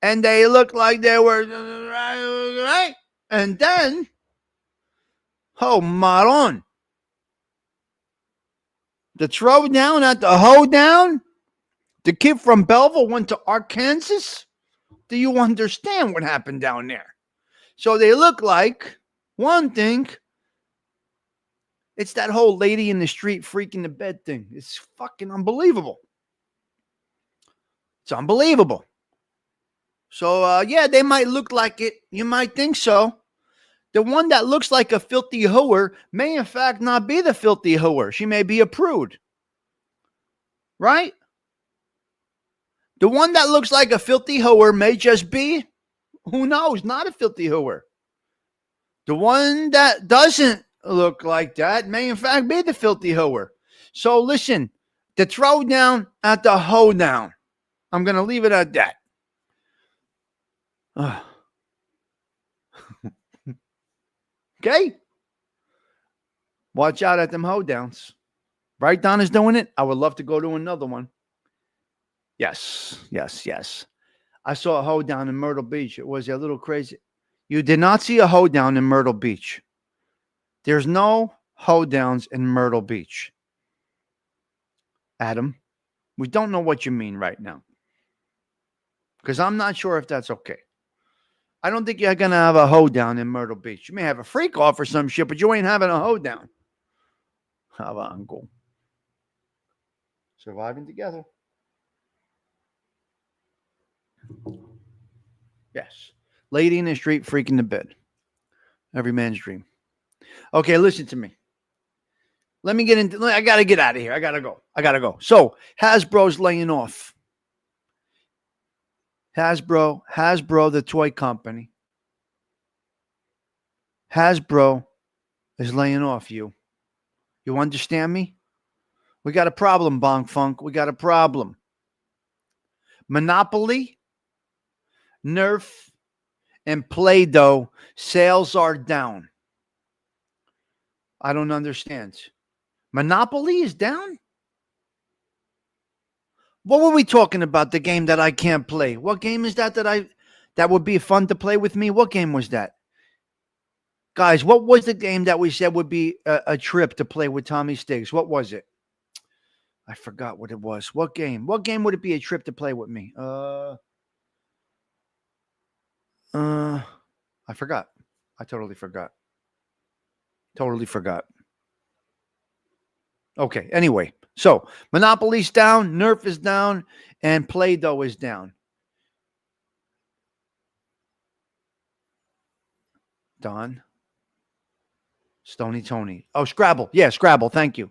And they looked like they were right. And then, oh, Maron. The throwdown at the hoedown? The kid from Belleville went to Arkansas? Do you understand what happened down there? So they look like one thing. It's that whole lady in the street freaking the bed thing. It's fucking unbelievable. It's unbelievable. So, yeah, they might look like it. You might think so. The one that looks like a filthy hooer may, in fact, not be the filthy hooer. She may be a prude. Right? The one that looks like a filthy hooer may just be, who knows, not a filthy hooer. The one that doesn't look like that may, in fact, be the filthy hooer. So, listen, the throwdown at the hoedown. I'm going to leave it at that. Okay? Watch out at them hoedowns. Right, Donna's doing it? I would love to go to another one. Yes. I saw a hoedown in Myrtle Beach. It was a little crazy. You did not see a hoedown in Myrtle Beach. There's no hoedowns in Myrtle Beach. Adam, we don't know what you mean right now. Because I'm not sure if that's okay. I don't think you're going to have a hoedown in Myrtle Beach. You may have a freak off or some shit, but you ain't having a hoedown. Have a uncle. Surviving together. Yes. Lady in the street, freak in the bed. Every man's dream. Okay, listen to me. Let me get into. I gotta get out of here. I gotta go. So Hasbro's laying off. Hasbro, the toy company. Hasbro is laying off you. You understand me? We got a problem, Bong Funk. We got a problem. Monopoly, Nerf, and Play-Doh sales are down. I don't understand. Monopoly is down? What were we talking about? The game that I can't play. What game is that that would be fun to play with me? What game was that? Guys, what was the game that we said would be a trip to play with Tommy Stigs? What was it? I forgot what it was. What game? What game would it be a trip to play with me? I forgot. I totally forgot. Okay, anyway. So, Monopoly's down, Nerf is down, and Play-Doh is down. Don? Stony Tony. Oh, Scrabble. Yeah, Scrabble. Thank you.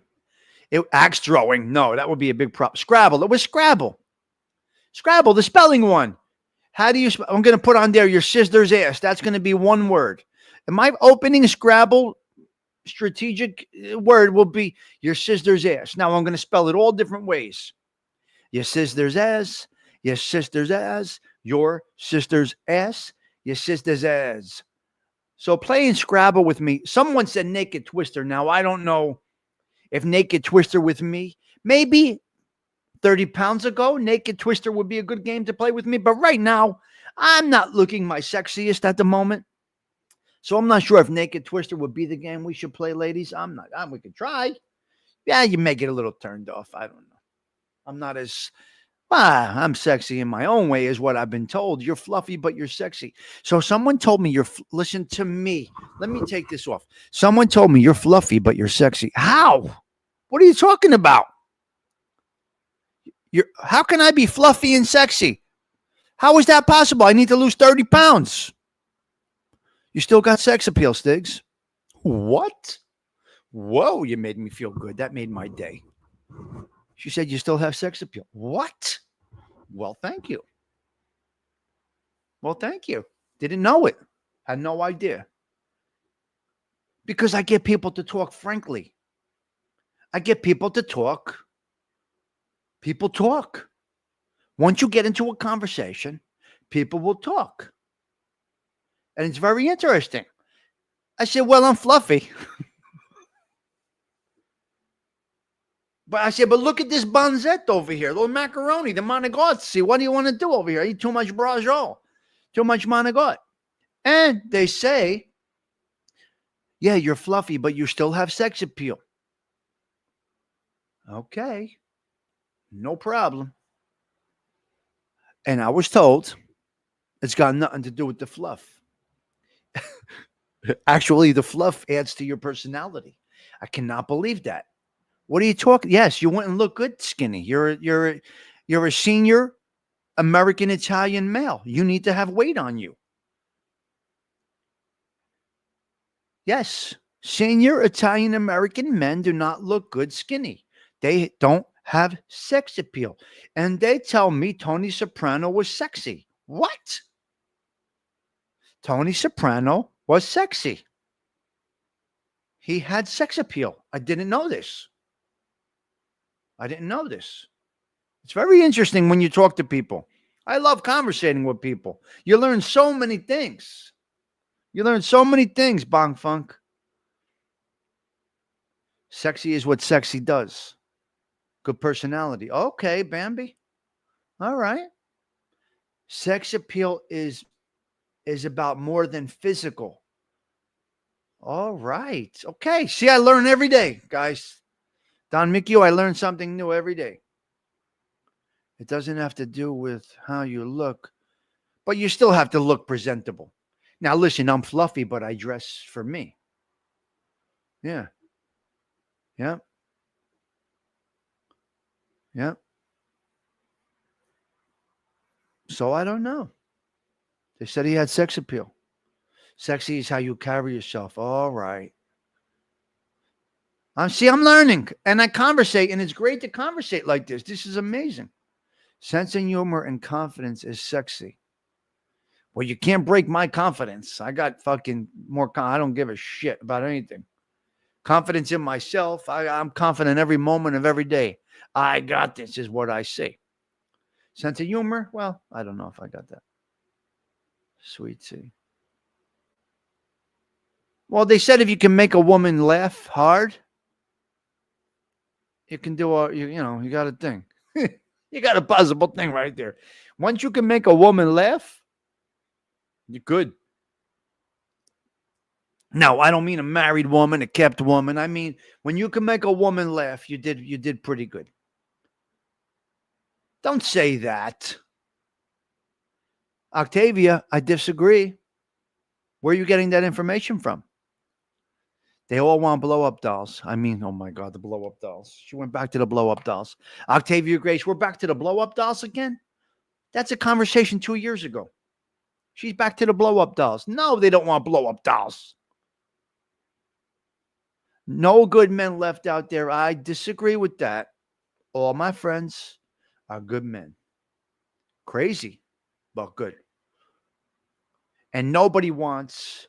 Axe throwing. No, that would be a big problem. Scrabble. It was Scrabble. Scrabble, the spelling one. How do you spell? I'm going to put on there your sister's ass. That's going to be one word. And my opening Scrabble strategic word will be your sister's ass. Now I'm going to spell it all different ways. Your sister's ass. Your sister's ass. Your sister's ass. Your sister's ass. So playing Scrabble with me. Someone said Naked Twister. Now I don't know if Naked Twister with me, maybe 30 pounds ago, Naked Twister would be a good game to play with me. But right now, I'm not looking my sexiest at the moment. So I'm not sure if Naked Twister would be the game we should play, ladies. I'm not. We could try. Yeah, you may get a little turned off. I don't know. I'm not as... I'm sexy in my own way is what I've been told. You're fluffy, but you're sexy. So someone told me listen to me. Let me take this off. Someone told me you're fluffy, but you're sexy. How? What are you talking about? How can I be fluffy and sexy? How is that possible? I need to lose 30 pounds. You still got sex appeal, Stigs. What? Whoa, you made me feel good. That made my day. She said you still have sex appeal. What? Well, thank you. Didn't know it. Had no idea. Because I get people to talk frankly. I get people to talk. People talk. Once you get into a conversation, people will talk. And it's very interesting. I said, well, I'm fluffy. But I said, but look at this bonzette over here, little macaroni, the managozzi. What do you want to do over here? Eat too much braciole, too much managot. And they say, yeah, you're fluffy, but you still have sex appeal. Okay, no problem. And I was told it's got nothing to do with the fluff. Actually, the fluff adds to your personality. I cannot believe that. What are you talking? Yes, you wouldn't look good skinny. You're a senior American Italian male. You need to have weight on you. Yes, senior Italian American men do not look good skinny. They don't have sex appeal. And they tell me Tony Soprano was sexy. What? Tony Soprano was sexy. He had sex appeal. I didn't know this. It's very interesting when you talk to people. I love conversating with people. You learn so many things. Bong Funk. Sexy is what sexy does. Good personality. Okay, Bambi. All right. Sex appeal is about more than physical. All right. Okay. See, I learn every day, guys. Don Mikio, I learn something new every day. It doesn't have to do with how you look, but you still have to look presentable. Now, listen, I'm fluffy, but I dress for me. Yeah. Yeah. Yeah. So I don't know. They said he had sex appeal. Sexy is how you carry yourself. All right. I'm learning and I conversate, and it's great to conversate like this. This is amazing. Sense and humor and confidence is sexy. Well, you can't break my confidence. I got fucking more. I don't give a shit about anything. Confidence in myself. I'm confident every moment of every day. I got this, is what I say. Sense of humor. Well, I don't know if I got that. Sweet tea. Well, they said if you can make a woman laugh hard, you can do you got a thing. You got a possible thing right there. Once you can make a woman laugh, you're good. No, I don't mean a married woman, a kept woman. I mean, when you can make a woman laugh, you did pretty good. Don't say that. Octavia, I disagree. Where are you getting that information from? They all want blow-up dolls. I mean, oh my God, the blow-up dolls. She went back to the blow-up dolls. Octavia Grace, we're back to the blow-up dolls again? That's a conversation 2 years ago. She's back to the blow-up dolls. No, they don't want blow-up dolls. No good men left out there. I disagree with that. All my friends are good men. Crazy, but good. And nobody wants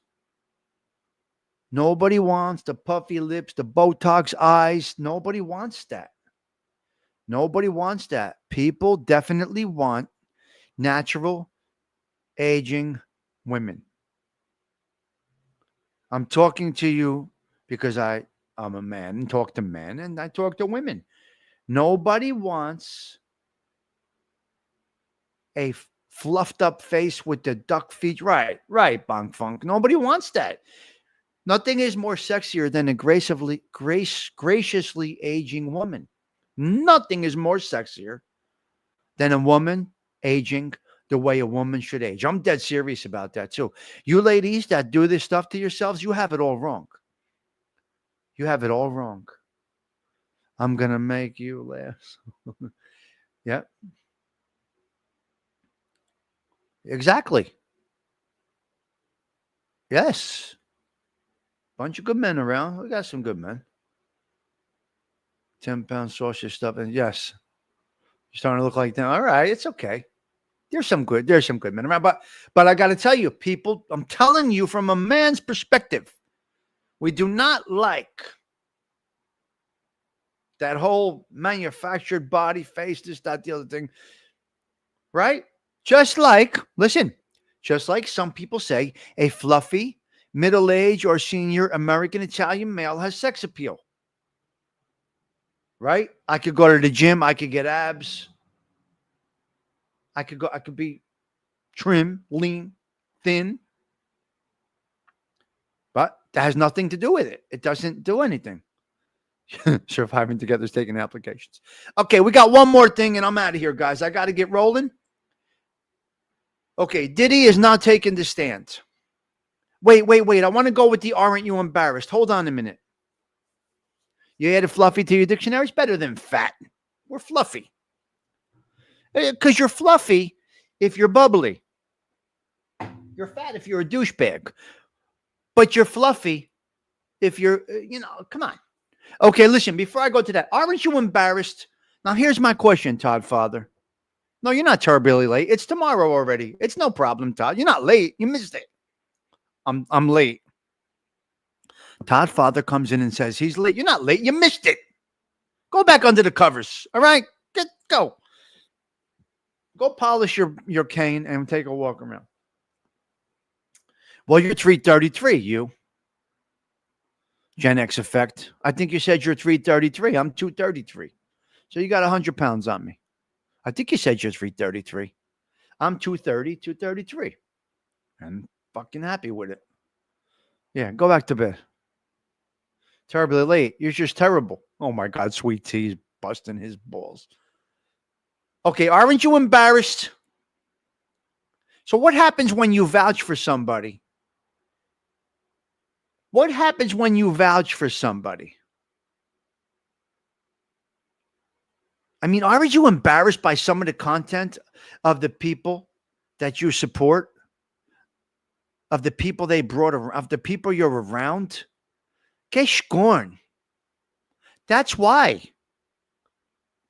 the puffy lips, the Botox eyes. Nobody wants that. Nobody wants that. People definitely want natural aging women. I'm talking to you because I'm a man and talk to men, and I talk to women. Nobody wants a fluffed up face with the duck feet. Right, Bong Funk. Nobody wants that. Nothing is more sexier than a graciously aging woman. Nothing is more sexier than a woman aging the way a woman should age. I'm dead serious about that too. You ladies that do this stuff to yourselves, you have it all wrong. You have it all wrong. I'm going to make you laugh. Yeah. Exactly. Yes. Bunch of good men around. We got some good men. 10-pound sausage stuff. And yes, you're starting to look like them. All right. It's okay. There's some good men around. But I got to tell you, people, I'm telling you from a man's perspective, we do not like that whole manufactured body, face, this, that, the other thing. Right? Just like some people say, a fluffy, middle-aged or senior American Italian male has sex appeal. Right? I could go to the gym. I could get abs. I could be trim, lean, thin. But that has nothing to do with it. It doesn't do anything. Surviving together is taking applications. Okay, we got one more thing and I'm out of here, guys. I got to get rolling. Okay, Diddy is not taking the stand. Wait. I want to go with the aren't you embarrassed? Hold on a minute. You added fluffy to your dictionary? It's better than fat. We're fluffy. Because you're fluffy if you're bubbly. You're fat if you're a douchebag. But you're fluffy if you're, come on. Okay, listen, before I go to that, aren't you embarrassed? Now, here's my question, Todd Father. No, you're not terribly late. It's tomorrow already. It's no problem, Todd. You're not late. You missed it. I'm late. Todd Father comes in and says he's late. You're not late. You missed it. Go back under the covers. All right? Go. Go polish your cane and take a walk around. Well, you're 333, you. Gen X effect. I think you said you're 333. I'm 233. So you got 100 pounds on me. I think you said you're 333. I'm 230, 233. I'm fucking happy with it. Yeah, go back to bed. Terribly late. You're just terrible. Oh my God, Sweet Tea's busting his balls. Okay, aren't you embarrassed? So what happens when you vouch for somebody What happens when you vouch for somebody? I mean, aren't you embarrassed by some of the content of the people that you support, of the people they brought, of the people you're around? Que scorn. That's why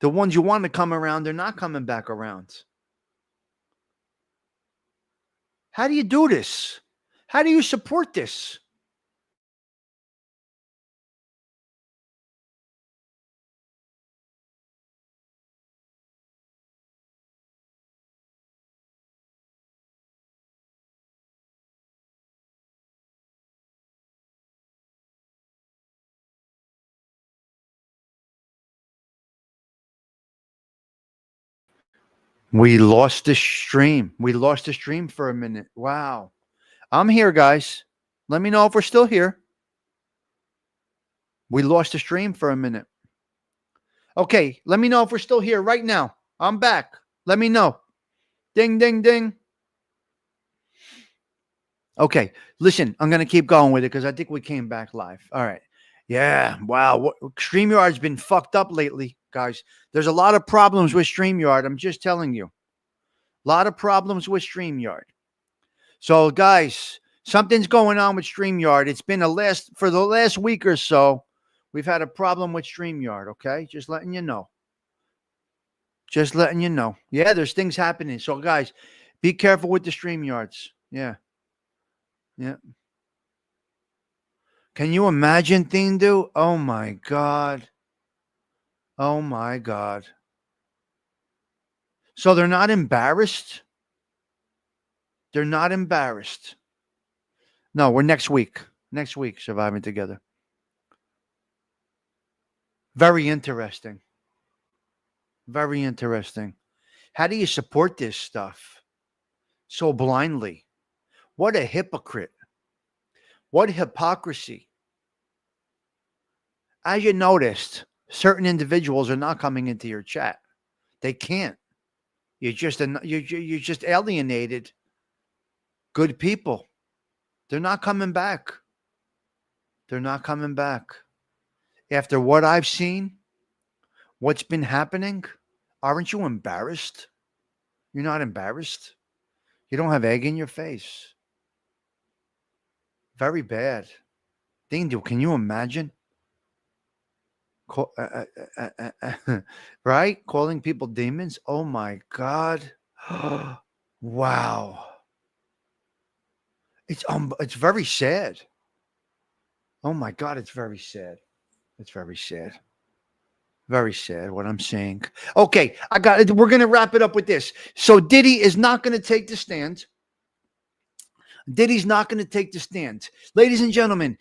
the ones you want to come around, they're not coming back around. How do you do this? How do you support this? We lost the stream. We lost the stream for a minute. Wow. I'm here, guys. Let me know if we're still here. We lost the stream for a minute. Okay, let me know if we're still here right now. I'm back. Let me know. Ding, ding, ding. Okay, listen, I'm going to keep going with it because I think we came back live. All right. Yeah, wow. StreamYard's been fucked up lately, guys. There's a lot of problems with StreamYard. I'm just telling you. A lot of problems with StreamYard. So, guys, something's going on with StreamYard. It's been for the last week or so, we've had a problem with StreamYard, okay? Just letting you know. Just letting you know. Yeah, there's things happening. So, guys, be careful with the StreamYards. Yeah. Yeah. Can you imagine, Thindu? Oh, my God. Oh, my God. So they're not embarrassed? They're not embarrassed. No, we're next week. Next week, Surviving Together. Very interesting. Very interesting. How do you support this stuff so blindly? What a hypocrite. What hypocrisy. As you noticed, certain individuals are not coming into your chat. They can't. You just alienated good people. They're not coming back. They're not coming back. After what I've seen, what's been happening, aren't you embarrassed? You're not embarrassed? You don't have egg in your face. Very bad. Dindu, can you imagine? Right? Calling people demons? Oh my God. Wow. It's very sad. Oh my God, it's very sad. It's very sad. Very sad what I'm saying. Okay, we're going to wrap it up with this. So Diddy is not going to take the stand. Diddy's not going to take the stand. Ladies and gentlemen,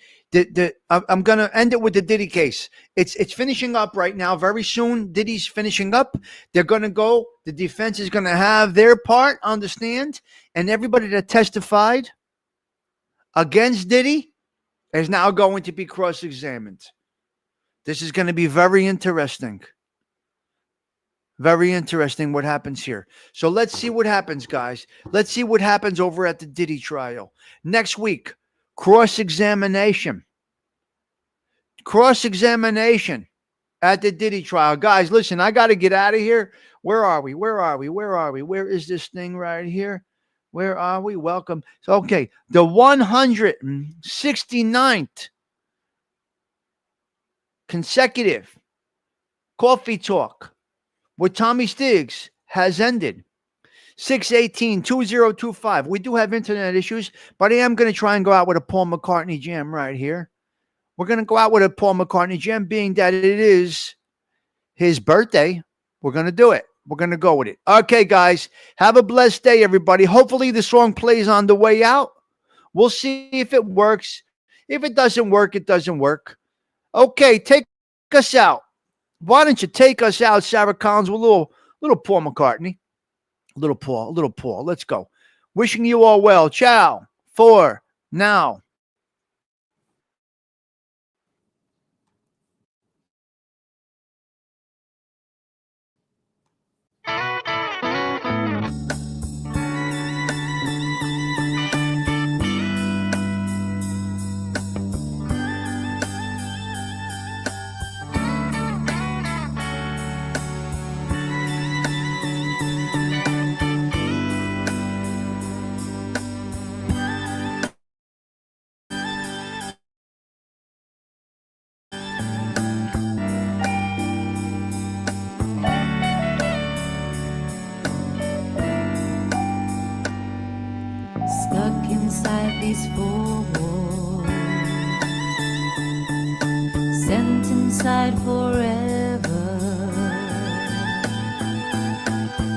I'm going to end it with the Diddy case. It's finishing up right now. Very soon, Diddy's finishing up. They're going to go. The defense is going to have their part on the stand. And everybody that testified against Diddy is now going to be cross-examined. This is going to be very interesting. Very interesting what happens here. So let's see what happens, guys. Let's see what happens over at the Diddy trial. Next week, cross-examination. Cross-examination at the Diddy trial. Guys, listen, I got to get out of here. Where are we? Where are we? Where are we? Where is this thing right here? Where are we? Welcome. So, okay, the 169th consecutive Kawfee talk with Tommy Stigs has ended. 618-2025. We do have internet issues, but I am going to try and go out with a Paul McCartney jam right here. We're going to go out with a Paul McCartney jam, being that it is his birthday. We're going to do it. We're going to go with it. Okay, guys. Have a blessed day, everybody. Hopefully the song plays on the way out. We'll see if it works. If it doesn't work, it doesn't work. Okay, take us out. Why don't you take us out, Sarah Collins, with a little Paul McCartney? Little Paul. Let's go. Wishing you all well. Ciao for now. it forever.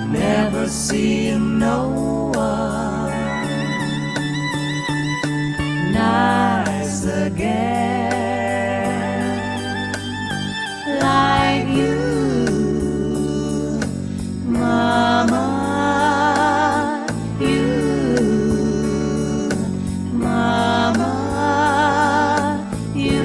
Never seeing no one nice again like you, Mama. You, Mama. You.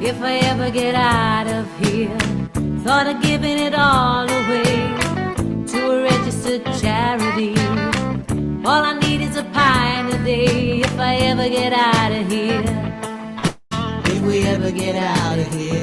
If I ever get out of here, thought of giving it all away to a registered charity. All I need is a pint a day. If I ever get out of here, if we ever get out of here.